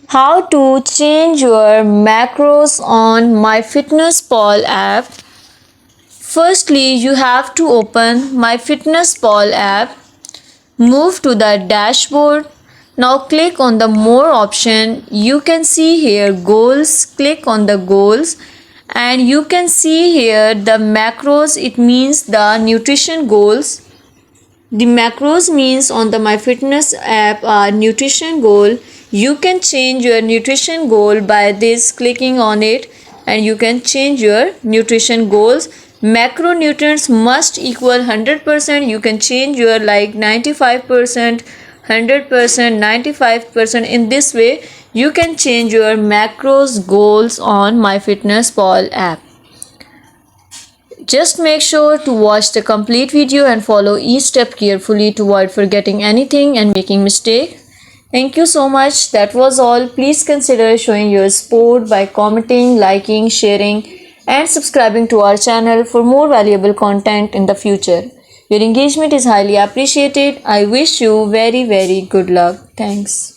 How to change your macros on MyFitnessPal app. Firstly, you have to open MyFitnessPal app, move to the dashboard. Now click on the more option. You can see here goals. Click on the goals and you can see here the macros. It means the nutrition goals. The macros means on the MyFitness app are nutrition goal. You can change your nutrition goal by this clicking on it and you can change your nutrition goals. Macronutrients must equal 100%. You can change your like 95%, 100%, 95%. In this way, you can change your macros goals on MyFitnessPal app. Just make sure to watch the complete video and follow each step carefully to avoid forgetting anything and making mistake. Thank you so much. That was all. Please consider showing your support by commenting, liking, sharing and subscribing to our channel for more valuable content in the future. Your engagement is highly appreciated. I wish you very good luck. Thanks.